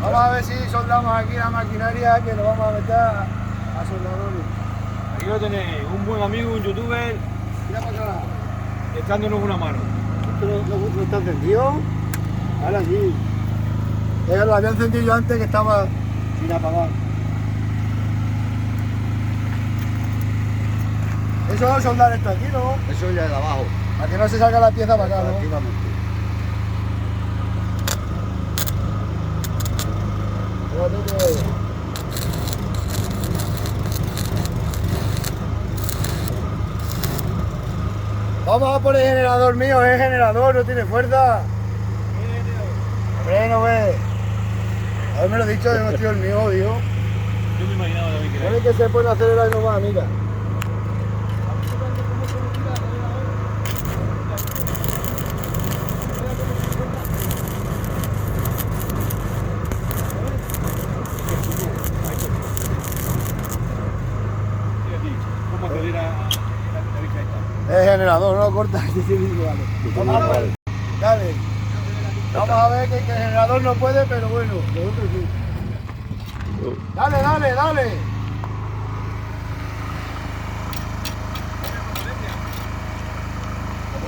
Vamos a ver si soldamos aquí la maquinaria que nos vamos a meter a soldadores. Aquí lo tenéis, un buen amigo, un youtuber, Mira para acá. echándonos una mano. ¿Esto no está encendido? Ahora sí. Lo había encendido yo antes que estaba sin apagar. Eso es soldar esto aquí, ¿no? Eso ya de abajo. Para que no se salga la pieza para acá, ¿no? Efectivamente. Vamos a por el generador mío, es generador, no tiene fuerza. Hombre, no ve. Haberme lo dicho, yo no estoy el mío, digo. Yo me imaginaba también que era. Pone que se puede acelerar y no va, mira. ¿Cómo acelera la bicha esta? Es generador, no lo corta. Vamos a ver. Dale. Vamos a ver que el generador no puede, pero bueno, nosotros sí. Dale, dale, dale.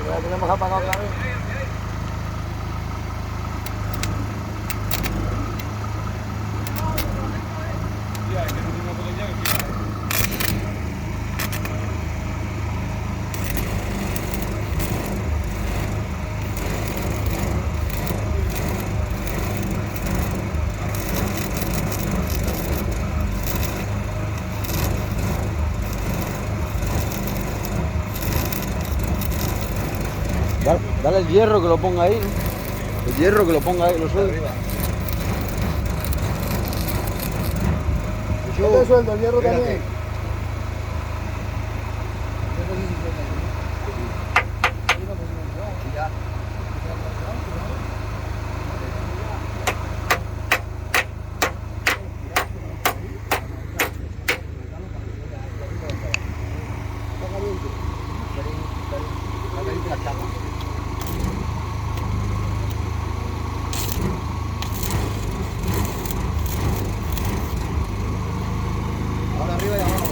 Ya tenemos apagado otra vez. Ya, es que no tiene una potencia que flipa. Dale el hierro que lo ponga ahí, ¿no? El hierro que lo ponga ahí, lo suelta. Yo te sueldo el hierro también. Ahora arriba y abajo.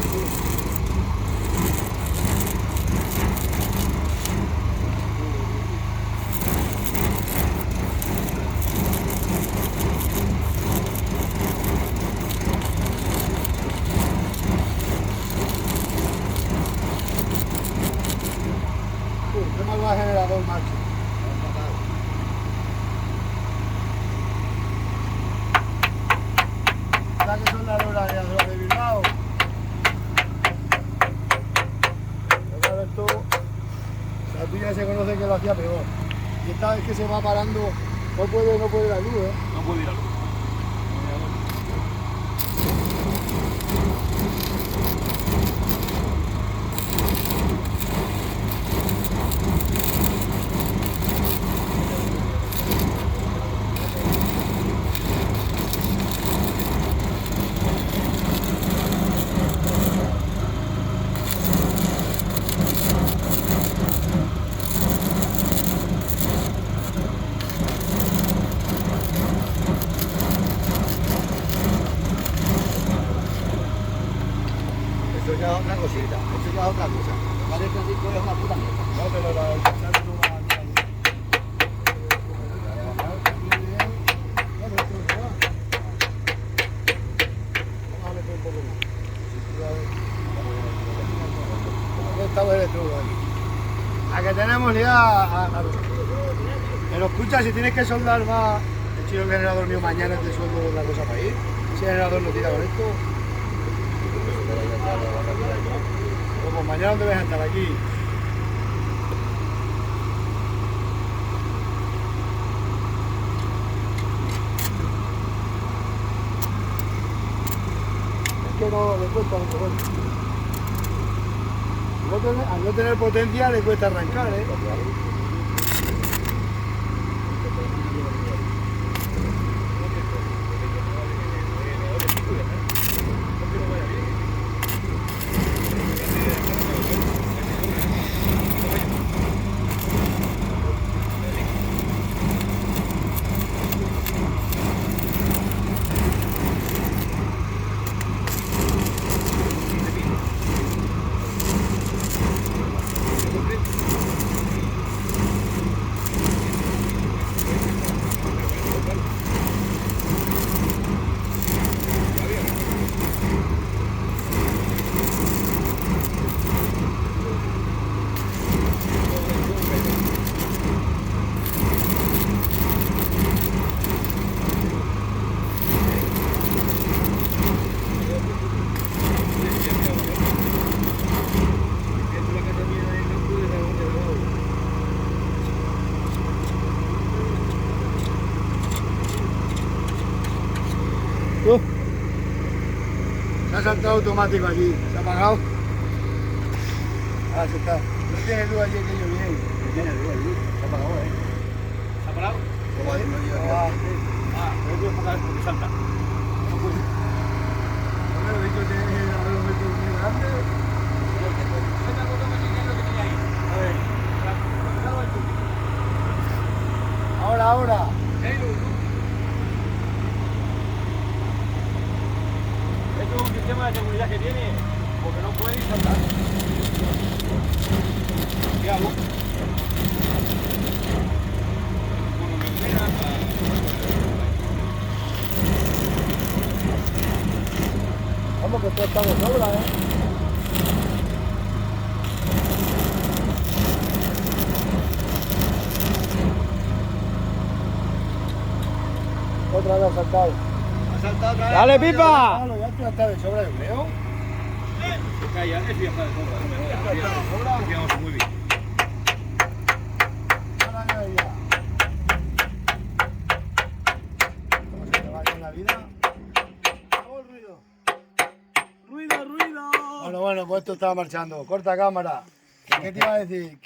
Qué mal va el generador, macho. ¿Sabes que son las horas de Bilbao? Pero claro, esto, la tuya se conoce que lo hacía peor. Y esta vez que se va parando, no puede la luz, ¿eh? No puede ir a luz. Esto ya es otra cosita, esto ya es otra cosa. Parece que así es una puta mierda. No, pero la estaba el estrudo aquí. A que tenemos ya pero escucha, si tienes que soldar más, he hecho el generador mío mañana te sueldo la cosa para ir. Si el generador no tira con esto, pues mañana no te vas a estar aquí. Es que no le cuesta mucho, bueno. Al no tener potencia le cuesta arrancar, ¿eh? ¿Tú? Se ha saltado automático allí. ¿Se ha apagado? Ah, se está. No tiene luz allí que yo bien. No tiene luz allí. Se ha apagado, ¿Se ha parado? ¿Cómo es? Pero voy a pagar porque salta. No puede. Hombre, lo dicho tiene que ir a ver un metro muy grande. Saca con lo que tenía ahí. A ver. Ahora. Esto es un sistema de seguridad que tiene, porque no puede saltar. ¿Qué hago? Bueno, me espera Vamos, que esto está de sobra, Otra vez ha saltado. Ha saltado otra vez. ¡Dale, pipa! Claro, ya esto está de sobra, yo creo. Calla, eso ya está de sobra. Confiamos muy bien. Ahora ya. ¿Cómo se te va en la vida? ¡Oh, el ruido! ¡Ruido! Bueno, pues esto estaba marchando. Corta cámara. ¿Qué te iba a decir?